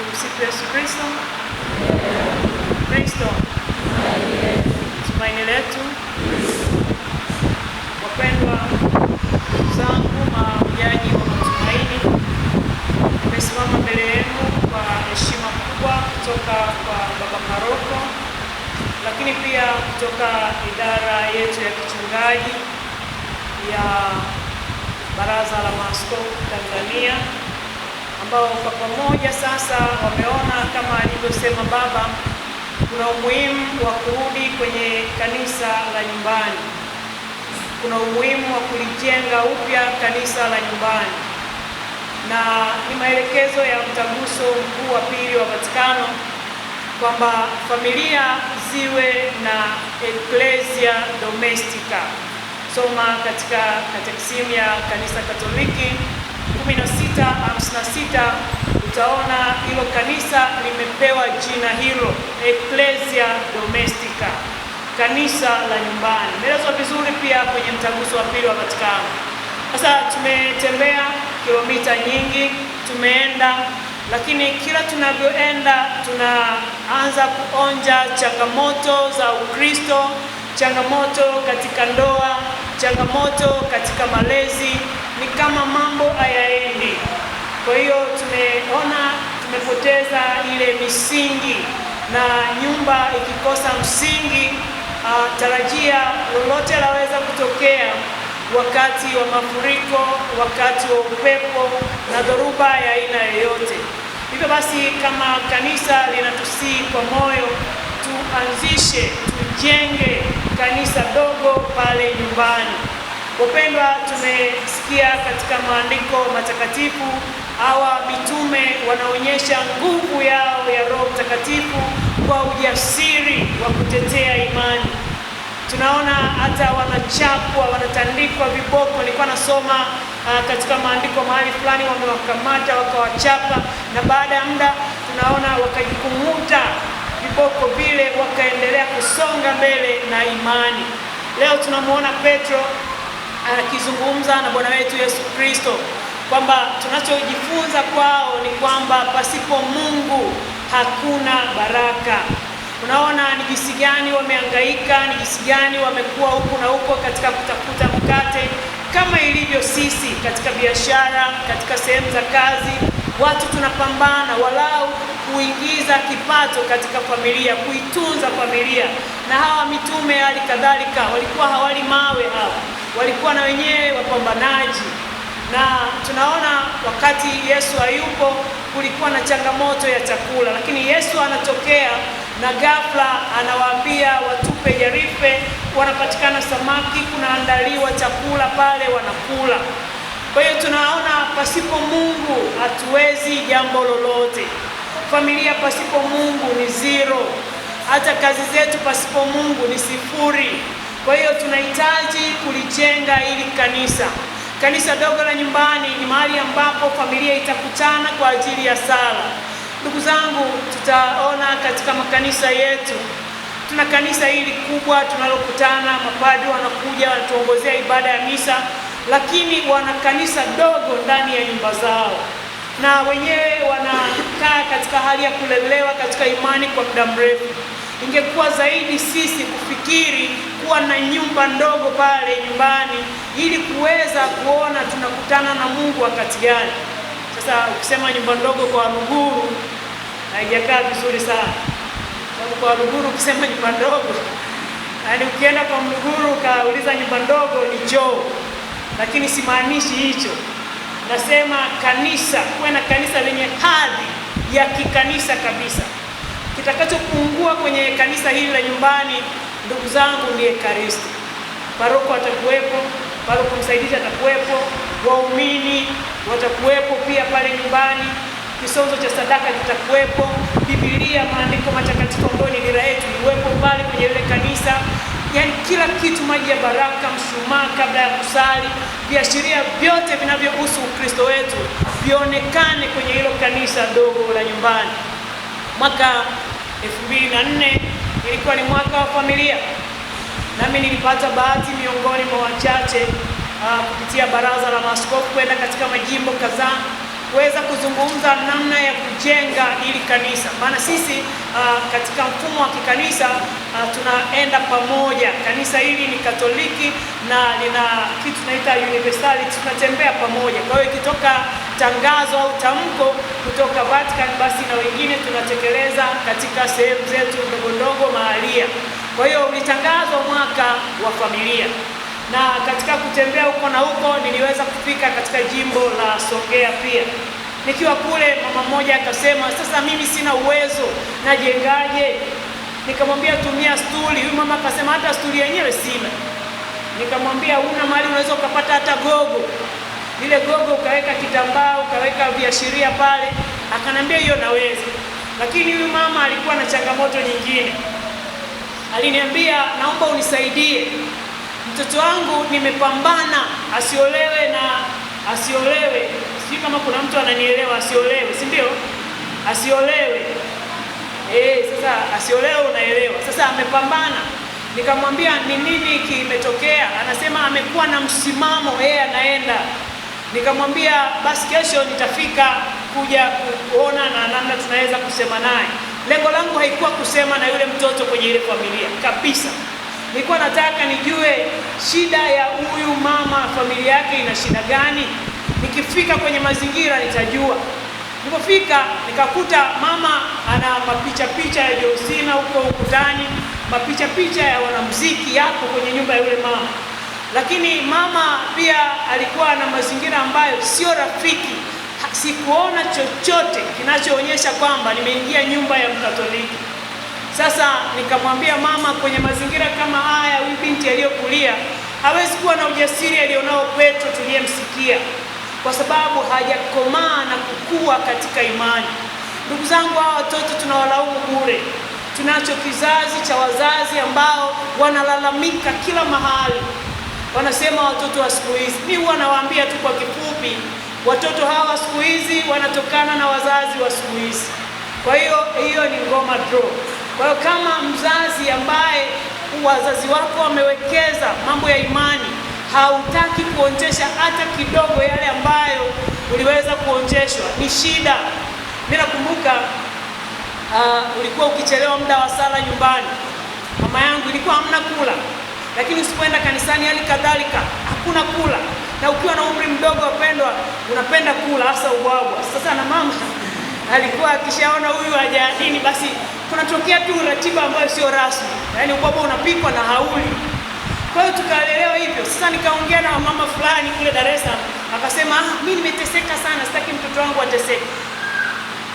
Tumsifu Yesu Kristo. Kristo tumaini letu. Wapendwa zangu, mahujaji wa matumaini, nimesimama mbele yenu kwa heshima kubwa kutoka kwa baba paroko, lakini pia kutoka idara yetu ya kichungaji ya Baraza la Maaskofu Tanzania, ambao kwa pamoja sasa wameona kama alivyosema baba, kuna umuhimu wa kurudi kwenye kanisa la nyumbani. Kuna umuhimu wa kulijenga upya kanisa la nyumbani, na ni maelekezo ya Mtaguso Mkuu wa Pili wa Vatikano kwamba familia ziwe na Ecclesia Domestica. Soma katika Katekisimu ya Kanisa Katoliki 1656, utaona hilo kanisa limepewa jina hilo, Ecclesia Domestica, kanisa la nyumbani. Imeelezwa vizuri pia kwenye Mtaguso wa Pili wa Vatikano. Sasa tumetembea kilomita nyingi, tumeenda, lakini kila tunavyoenda tunaanza kuonja changamoto za Ukristo, changamoto katika ndoa, changamoto katika malezi, ni kama mambo hayaendi. Kwa hiyo tumeona tumepoteza ile misingi, na nyumba ikikosa msingi, tarajia lolote laweza kutokea wakati wa mafuriko, wakati wa upepo na dhoruba ya aina yoyote. Hivyo basi, kama kanisa linatusii kwa moyo, tuanzishe, tujenge kanisa dogo pale nyumbani. Wapendwa, tumesikia katika maandiko matakatifu hawa mitume wanaonyesha nguvu yao ya Roho Mtakatifu kwa ujasiri wa kutetea imani. Tunaona hata wanachapwa, wanatandikwa viboko. Nilikuwa nasoma katika maandiko mahali fulani, wamewakamata wakawachapa, na baada ya muda tunaona wakajikumuta viboko vile, wakaendelea kusonga mbele na imani. Leo tunamuona Petro akizungumza na Bwana wetu Yesu Kristo kwamba tunachojifunza kwao ni kwamba pasipo Mungu hakuna baraka. Unaona ni jinsi gani wamehangaika, ni jinsi gani wamekuwa huku na huko katika kutafuta mkate, kama ilivyo sisi katika biashara, katika sehemu za kazi. Watu tunapambana walau kuingiza kipato katika familia, kuitunza familia. Na hawa mitume hali kadhalika walikuwa hawali mawe, hawa walikuwa na wenyewe wapambanaji. Na tunaona wakati Yesu hayupo kulikuwa na changamoto ya chakula, lakini Yesu anatokea na ghafla anawaambia watupe jarife, wanapatikana samaki, kunaandaliwa chakula pale, wanakula. Kwa hiyo tunaona pasipo Mungu hatuwezi jambo lolote. Familia pasipo Mungu ni zero. Hata kazi zetu pasipo Mungu ni sifuri. Kwa hiyo tunahitaji kulijenga hili kanisa. Kanisa dogo la nyumbani ni mahali ambapo familia itakutana kwa ajili ya sala. Ndugu zangu, tutaona katika makanisa yetu, tuna kanisa hili kubwa tunalokutana, mapadri wanakuja wanatuongozea ibada ya misa, lakini wana kanisa dogo ndani ya nyumba zao, na wenyewe wanakaa katika hali ya kulelewa katika imani kwa muda mrefu. Ingekuwa zaidi sisi kufikiri kuwa na nyumba ndogo pale nyumbani ili kuweza kuona tunakutana na Mungu wakati gani. Sasa ukisema nyumba ndogo kwa Waluguru haijakaa vizuri sana. Sababu kwa Waluguru ukisema nyumba ndogo, yaani ukienda kwa Mluguru kauliza nyumba ndogo ni choo. Lakini simaanishi hicho. Nasema kanisa, kuwe na kanisa lenye hadhi ya kikanisa kabisa. Kitakachopungua kwenye kanisa hili la nyumbani, ndugu zangu, ni Ekaristi. Paroko atakuwepo, paroko msaidizi atakuwepo, waumini watakuwepo pia pale nyumbani, kisonzo cha sadaka kitakuwepo, Biblia, maandiko matakatifu ambayo ni dira yetu iwepo pale kwenye ile kanisa. Yaani kila kitu, maji ya baraka, mshumaa kabla ya kusali, viashiria vyote vinavyohusu Ukristo wetu vionekane kwenye hilo kanisa dogo la nyumbani. Mwaka 2004 ilikuwa ni mwaka wa familia. Nami nilipata bahati miongoni mwa wachache kupitia Baraza la Maaskofu kwenda katika majimbo kadhaa kuweza kuzungumza namna ya kujenga ili kanisa. Maana sisi katika mfumo wa kikanisa tunaenda pamoja. Kanisa hili ni Katoliki na lina kitu tunaita universality, tunatembea pamoja. Kwa hiyo ikitoka tangazo au tamko kutoka Vatican, basi na wengine tunatekeleza katika sehemu zetu ndogo ndogo mahalia. Kwa hiyo ulitangazwa mwaka wa familia, na katika kutembea huko na huko niliweza kufika katika jimbo la Songea pia. Nikiwa kule, mama mmoja akasema, sasa mimi sina uwezo, najengaje? Nikamwambia tumia stuli. Huyu mama akasema hata stuli yenyewe sina. Nikamwambia una mali unaweza ukapata hata gogo. Ile gogo ukaweka kitambaa, ukaweka viashiria pale. Akanambia hiyo naweza. Lakini huyu mama alikuwa na changamoto nyingine. Aliniambia naomba unisaidie. Mtoto wangu nimepambana asiolewe. Sijui kama kuna mtu ananielewa, asiolewe, si ndio? Asiolewe. Sasa asiolewe unaelewa. Sasa amepambana. Nikamwambia ni nini kimetokea? Anasema amekuwa na msimamo, anaenda. Nikamwambia basi kesho nitafika kuja kuona na namna tunaweza kusema naye. Lengo langu haikuwa kusema na yule mtoto kwenye ile familia kabisa. Nilikuwa nataka nijue shida ya huyu mama, familia yake ina shida gani. Nikifika kwenye mazingira nitajua. Nilipofika nikakuta mama ana mapicha ya Josina huko ukutani, mapicha ya wanamuziki yako kwenye nyumba ya yule mama. Lakini mama pia alikuwa na mazingira ambayo sio rafiki. Sikuona chochote kinachoonyesha kwamba nimeingia nyumba ya Mkatoliki. Sasa nikamwambia mama, kwenye mazingira kama haya huyu binti aliyokulia hawezi kuwa na ujasiri alionao Petro tuliyemsikia, kwa sababu hajakomaa na kukua katika imani. Ndugu zangu, hawa watoto tunawalaumu bure. Tunacho kizazi cha wazazi ambao wanalalamika kila mahali. Wanasema watoto wa siku hizi. Mimi huwa nawaambia tu kwa kifupi, watoto hawa siku hizi wanatokana na wazazi wa siku hizi. Kwa hiyo ni ngoma draw. Kwa hiyo kama mzazi ambaye wazazi wako wamewekeza mambo ya imani, hautaki kuonjesha hata kidogo yale ambayo uliweza kuonjeshwa, ni shida. Mimi nakumbuka ulikuwa ukichelewa muda wa sala nyumbani. Mama yangu ilikuwa hamna kula. Lakini usipoenda kanisani hali kadhalika hakuna kula. Na ukiwa na umri mdogo, wapendwa, unapenda kula hasa ubwabwa. Sasa na mama alikuwa akishaona huyu hajaadini, basi kunatokea tu ratiba ambayo sio rasmi. Yaani ubwabwa unapikwa na hauli. Kwa hiyo tukalelewa hivyo. Sasa nikaongea na mama fulani kule Dar es Salaam, akasema mimi nimeteseka sana, sitaki mtoto wangu ateseke.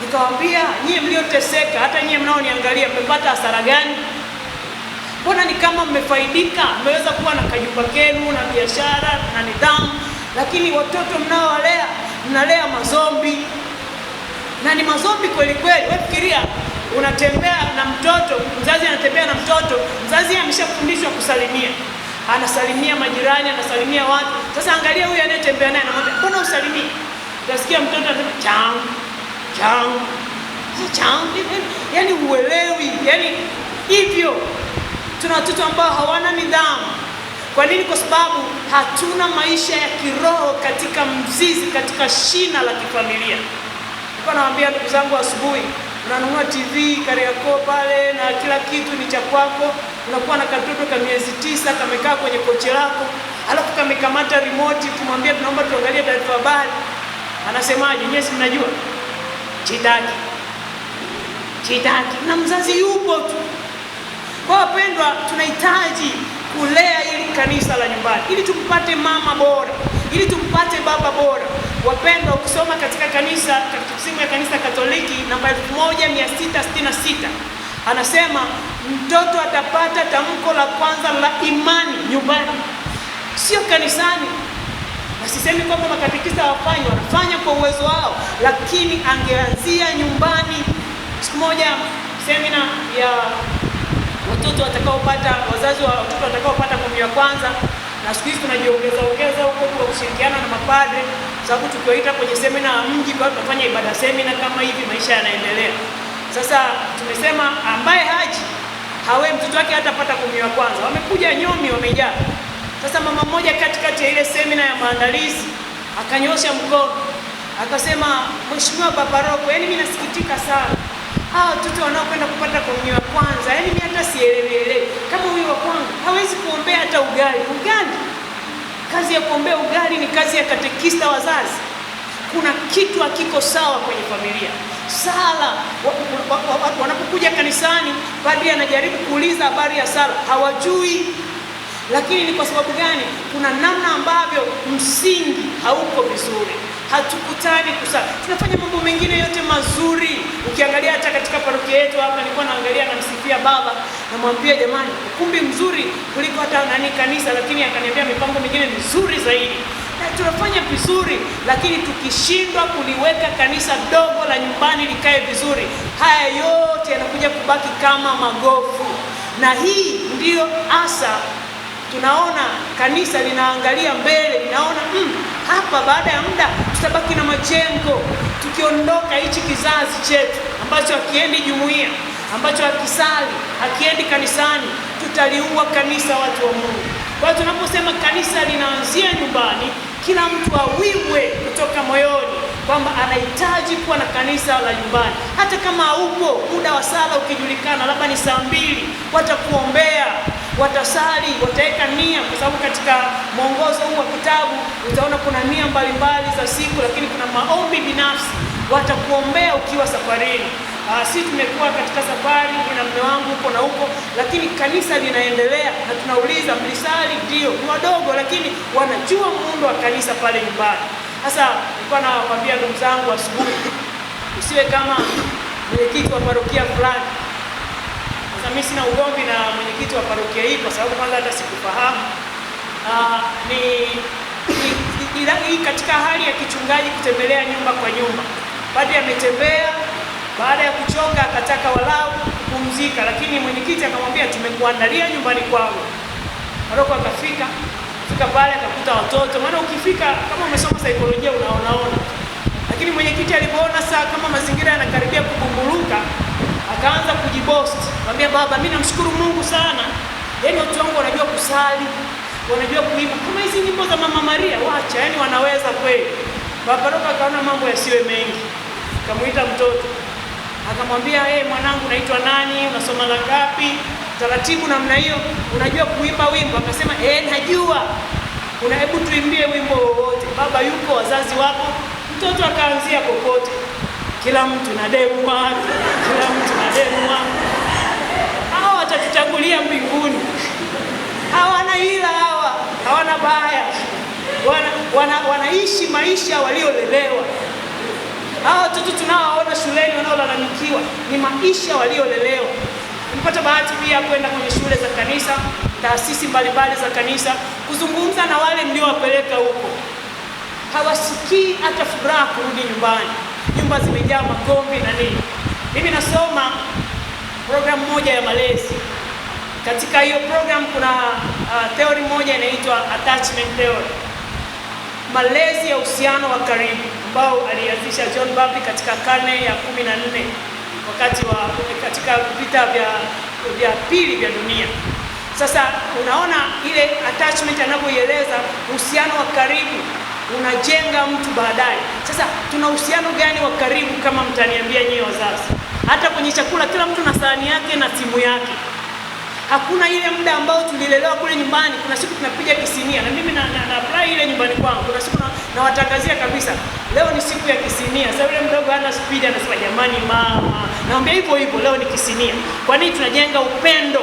Nikamwambia nyie mlioteseka, hata nyie mnaoniangalia, mmepata hasara gani? Mbona ni kama mmefaidika, mmeweza kuwa na kajumba kenu na biashara na nidhamu, lakini watoto mnaowalea mnalea mazombi. Na ni mazombi kweli kweli. Wewe fikiria, unatembea na mtoto, mzazi anatembea na mtoto, mzazi ameshafundishwa kusalimia. Anasalimia majirani, anasalimia watu. Sasa angalia huyu anayetembea naye, anamwambia mbona usalimii? Utasikia mtoto anasema chang. Yaani uelewi, yaani hivyo. Tuna watoto ambao hawana nidhamu. Kwa nini? Kwa sababu hatuna maisha ya kiroho katika mzizi, katika shina la kifamilia. Nilikuwa nawaambia ndugu zangu asubuhi, unanunua TV Kariakoo pale na kila kitu ni cha kwako, unakuwa na katoto ka miezi 9 kamekaa kwenye kochi lako, alafu kamekamata remote, kumwambia tunaomba tuangalie taarifa habari. Anasemaje? Nyinyi si mnajua? Chitaki. Na mzazi yupo tu. Kwa wapendwa, tunahitaji kulea ili kanisa la nyumbani, ili tumpate mama bora, ili tumpate baba bora. Wapendwa, ukisoma katika kanisa, katika simu ya kanisa Katoliki namba 1666, anasema mtoto atapata tamko la kwanza la imani nyumbani, sio kanisani. Na sisemi kwamba makatekista hawafanyi, wanafanya kwa uwezo wao, lakini angeanzia nyumbani. Siku moja semina ya watoto watakaopata, wazazi wa watoto watakaopata komio ya kwanza, na siku hizi tunajiongeza huko kwa kushirikiana na mapadre, sababu tukiwaita kwenye semina ya mji kwa tunafanya ibada semina kama hivi, maisha yanaendelea. Sasa tumesema ambaye haji mtoto wake hatapata komio ya kwanza. Wamekuja nyomi, wamejaa. Sasa mama mmoja katikati ya ile semina ya maandalizi akanyosha mkono, akasema, Mheshimiwa Baba Roko, yaani mimi nasikitika sana hawa watoto wanaokwenda kupata komunyo ya kwanza, yaani mimi hata sielewele. Kama huyu wa kwangu hawezi kuombea hata ugali. Kazi ya kuombea ugali ni kazi ya katekista wazazi. Kuna kitu hakiko sawa kwenye familia. Sala, wanapokuja kanisani, padri anajaribu kuuliza habari ya sala, hawajui. Lakini ni kwa sababu gani? Kuna namna ambavyo msingi hauko vizuri. Hatukutani kusali. Tunafanya mambo mengine yote mazuri. Ukiangalia hata katika parokia yetu hapa, nilikuwa naangalia, namsifia baba, namwambia jamani, ukumbi mzuri kuliko hata kanisa, lakini akaniambia mipango mingine mizuri zaidi. Na tunafanya vizuri, lakini tukishindwa kuliweka kanisa dogo la nyumbani likae vizuri, haya yote yanakuja kubaki kama magofu. Na hii ndiyo asa tunaona kanisa linaangalia mbele, linaona hapa baada ya muda tutabaki na majengo. Tukiondoka hichi kizazi chetu ambacho hakiendi jumuiya, ambacho hakisali, hakiendi kanisani, tutaliua kanisa, watu wa Mungu. Kwa hiyo tunaposema kanisa linaanzia nyumbani, kila mtu awiwe kutoka moyoni kwamba anahitaji kuwa na kanisa la nyumbani. Hata kama haupo, muda wa sala ukijulikana, labda ni saa 2, watakuombea, watasali, wataweka nia, kwa sababu katika mwongozo huu wa kitabu utaona kuna nia mbalimbali za siku, lakini kuna maombi binafsi. Watakuombea ukiwa safarini. Sisi tumekuwa katika safari na mume wangu huko na huko, lakini kanisa linaendelea, na tunauliza mlisali? Ndio, ni wadogo, lakini wanajua muundo wa kanisa pale nyumbani. Sasa nilikuwa nawaambia ndugu zangu asubuhi, usiwe kama mwenyekiti wa parokia fulani. Sasa mimi sina ugomvi na mwenyekiti wa parokia hii, kwa sababu kwanza hata sikufahamu. Ni katika hali ya kichungaji kutembelea nyumba kwa nyumba. Padri ametembea, baada ya kuchoka akataka walau kupumzika, lakini mwenyekiti akamwambia tumekuandalia nyumbani kwangu. Paroko akafika pale akakuta watoto, maana ukifika kama umesoma saikolojia unaona. Lakini mwenyekiti alipoona saa kama mazingira yanakaribia kubumbuluka, akaanza kujiboast. Akamwambia, baba, mimi namshukuru Mungu sana. Yaani watu wangu wanajua kusali, wanajua kuimba. Kama hizi nyimbo za Mama Maria, wacha, yaani wanaweza kweli. Baba Roko akaona mambo yasiwe mengi. Akamuita mtoto. Akamwambia, mwanangu, unaitwa nani? Unasoma la ngapi? Taratibu namna hiyo, unajua kuimba wimbo? Akasema, najua. Hebu tuimbie wimbo wowote. Baba yuko, wazazi wapo. Mtoto akaanzia popote. Kila mtu na demu wake, kila mtu na demu wake. Hawa watatutangulia mbinguni. Hawana hila hawa, hawana baya. Wanaishi maisha waliolelewa. Hawa watoto tunaoona shuleni wanaolalamikiwa ni maisha waliolelewa. Nimepata bahati pia kwenda kwenye shule za kanisa, taasisi mbalimbali za kanisa, kuzungumza na wale mliowapeleka huko. Hawasikii hata furaha kurudi nyumbani. Nyumba zimejaa magomvi na nini. Mimi nasoma programu moja ya malezi. Katika hiyo programu kuna theory moja inaitwa attachment theory. Malezi ya uhusiano wa karibu, ambao alianzisha John Bowlby katika karne ya 14 wakati wa katika vita vya pili vya dunia. Sasa unaona ile attachment anapoieleza, uhusiano wa karibu unajenga mtu baadaye. Sasa tuna uhusiano gani wa karibu kama mtaniambia nyinyi wazazi? Hata kwenye chakula kila mtu na sahani yake na simu yake. Hakuna ile muda ambao tulilelewa kule nyumbani. Kuna siku tunapiga kisinia, na mimi na apply ile nyumbani kwangu. Kuna siku na watangazia kabisa, leo ni siku ya kisinia. Sasa yule mdogo hana speed, anasema jamani mama, naambia hivyo hivyo, leo ni kisinia. Kwa nini? Tunajenga upendo.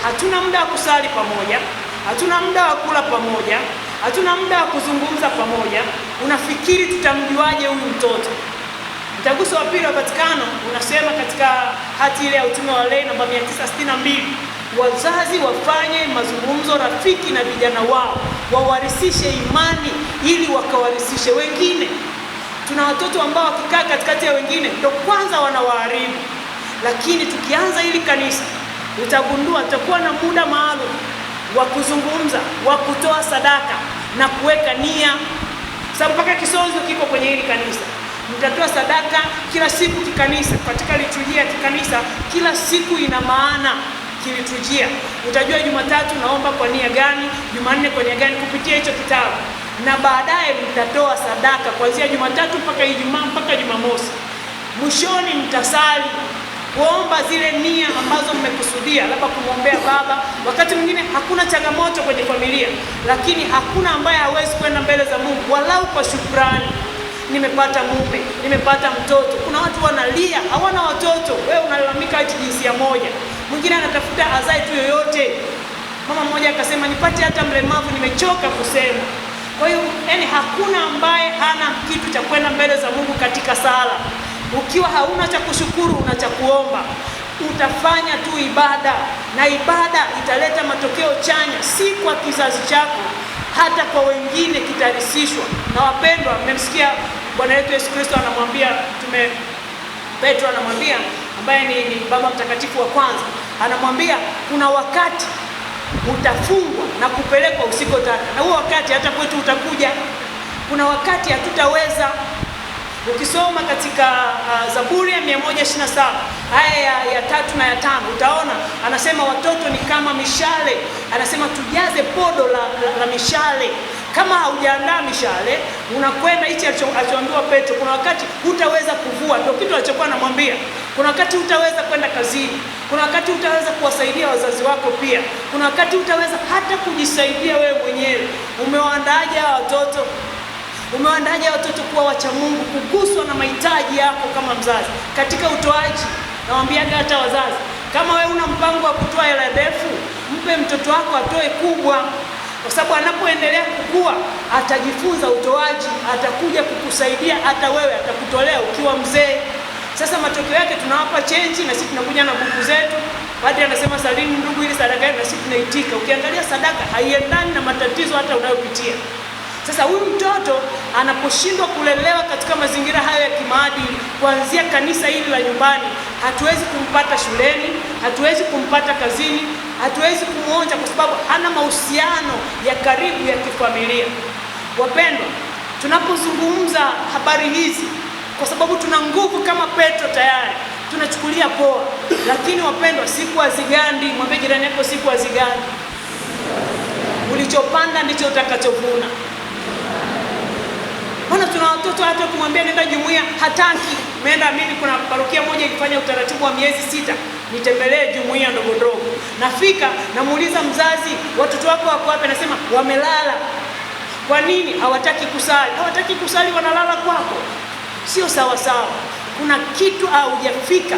Hatuna muda wa kusali pamoja, hatuna muda wa kula pamoja, hatuna muda wa kuzungumza pamoja. Unafikiri tutamjuaje huyu mtoto? Mtaguso wa Pili wa Vatikano unasema katika hati ile ya utume wa lei namba 962, wazazi wafanye mazungumzo rafiki na vijana wao, wawarisishe imani ili wakawarisishe wengine. Tuna watoto ambao wakikaa katikati ya wengine ndio kwanza wanawaharibu. Lakini tukianza hili kanisa, utagundua tutakuwa na muda maalum wa kuzungumza, wa kutoa sadaka na kuweka nia. Sababu mpaka kisozo kiko kwenye hili kanisa. Mtatoa sadaka kila siku kikanisa, katika liturujia ya kikanisa kila siku ina maana kiliturujia. Utajua Jumatatu naomba kwa nia gani, Jumanne kwa nia gani, kupitia hicho kitabu. na baadaye mtatoa sadaka kuanzia Jumatatu mpaka Ijumaa mpaka Jumamosi. Mwishoni mtasali kuomba zile nia ambazo mmekusudia, labda kumwombea baba. Wakati mwingine hakuna changamoto kwenye familia, lakini hakuna ambaye hawezi kwenda mbele za Mungu walau kwa shukrani. Nimepata mume, nimepata mtoto. Kuna watu wanalia hawana watoto, wewe unalalamika eti jinsia moja. Mwingine anatafuta azae tu yoyote. Mama mmoja akasema nipate hata mlemavu, nimechoka kusema. Kwa hiyo hakuna ambaye hana kitu cha kwenda mbele za Mungu katika sala. Ukiwa hauna cha kushukuru, una cha kuomba, utafanya tu ibada, na ibada italeta matokeo chanya, si kwa kizazi chako, hata kwa wengine kitarisishwa. Na wapendwa, mmemsikia Bwana wetu Yesu Kristo anamwambia Petro, anamwambia ambaye ni Baba Mtakatifu wa kwanza, anamwambia kuna wakati utafungwa na kupelekwa usikotaka, na huo wakati hata kwetu utakuja. Kuna wakati hatutaweza. Ukisoma katika Zaburi ya 127 aya ya 3 na ya 5, utaona anasema watoto ni kama mishale. Anasema tujaze podo la mishale. Kama haujaandaa mishale, unakwenda hichi alichoambiwa Petro, kuna wakati hutaweza kuvua. Ndio kitu alichokuwa anamwambia. Kuna wakati hutaweza kwenda kazini, kuna wakati hutaweza kuwasaidia wazazi wako pia, kuna wakati hutaweza hata kujisaidia wewe mwenyewe. Umewaandaaje watoto? Umewaandaje watoto kuwa wacha Mungu, kuguswa na mahitaji yako kama mzazi? Katika utoaji, nawaambiaga hata wazazi, kama wewe una mpango wa kutoa hela ndefu, mpe mtoto wako atoe kubwa, kwa sababu anapoendelea kukua atajifunza utoaji, atakuja kukusaidia hata wewe, atakutolea ukiwa mzee. Sasa matokeo yake tunawapa chenji na sisi tunakuja na buku zetu. Padre anasema salini ndugu ili sadaka na sisi tunaitika. Ukiangalia sadaka haiendani na matatizo hata unayopitia. Sasa huyu mtoto anaposhindwa kulelewa katika mazingira hayo ya kimaadili, kuanzia kanisa hili la nyumbani, hatuwezi kumpata shuleni, hatuwezi kumpata kazini, hatuwezi kumuonja, kwa sababu hana mahusiano ya karibu ya kifamilia. Wapendwa, tunapozungumza habari hizi, kwa sababu tuna nguvu kama Petro tayari, tunachukulia poa. Lakini wapendwa, siku hazigandi. Mwambie jirani yako, siku hazigandi. Ulichopanda ndicho utakachovuna. Mbona tuna watoto hata kumwambia nenda jumuiya hataki. Mimi kuna parokia moja ilifanya utaratibu wa miezi 6 nitembelee jumuiya ndogo ndogo. Nafika namuuliza mzazi, watoto wako wako wapi? Anasema wamelala. Kwa nini? Hawataki kusali. Hawataki kusali, wanalala kwako. Sio sawa sawa. Kuna kitu hujafika.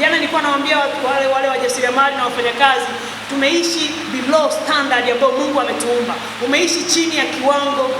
Jana nilikuwa nawaambia watu wale wajasiriamali na wafanyakazi, tumeishi below standard ambayo Mungu ametuumba. Umeishi chini ya kiwango.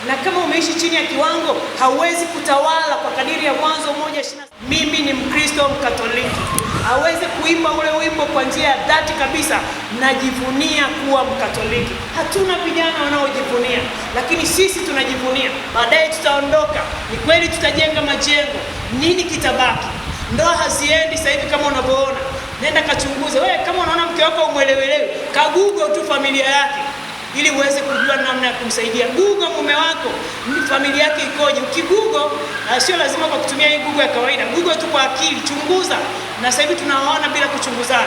Na kama umeishi chini ya kiwango, hauwezi kutawala kwa kadiri ya Mwanzo 1:26. Mimi ni Mkristo Mkatoliki. Hawezi kuimba ule wimbo kwa njia ya dhati kabisa, najivunia kuwa Mkatoliki. Hatuna vijana wanaojivunia, lakini sisi tunajivunia. Baadaye tutaondoka. Ni kweli tutajenga majengo. Nini kitabaki? Ndoa haziendi sasa hivi kama unavyoona. Nenda kachunguze. Wewe kama unaona mke wako umuelewelewe, kagugo tu familia yake, ili uweze kujua namna ya kumsaidia. Google mume wako, familia yake ikoje. Ukigugo, sio lazima kwa kutumia hii Google ya kawaida. Google tu kwa akili, chunguza. Na sasa hivi tunaona bila kuchunguza.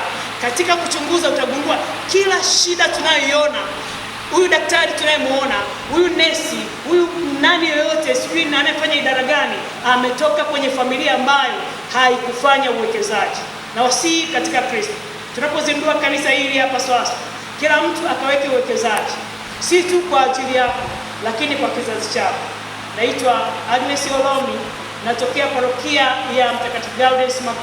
Katika kuchunguza utagundua kila shida tunayoiona, huyu daktari tunayemuona, huyu nesi, huyu nani yoyote, sijui na anayefanya idara gani, ametoka kwenye familia ambayo haikufanya uwekezaji. Na wasii katika Kristo, tunapozindua kanisa hili hapa sasa, kila mtu akaweke uwekezaji, si tu kwa ajili yako, lakini kwa kizazi chako. Naitwa Agnes Olomi, natokea parokia ya Mtakatifu Gaudens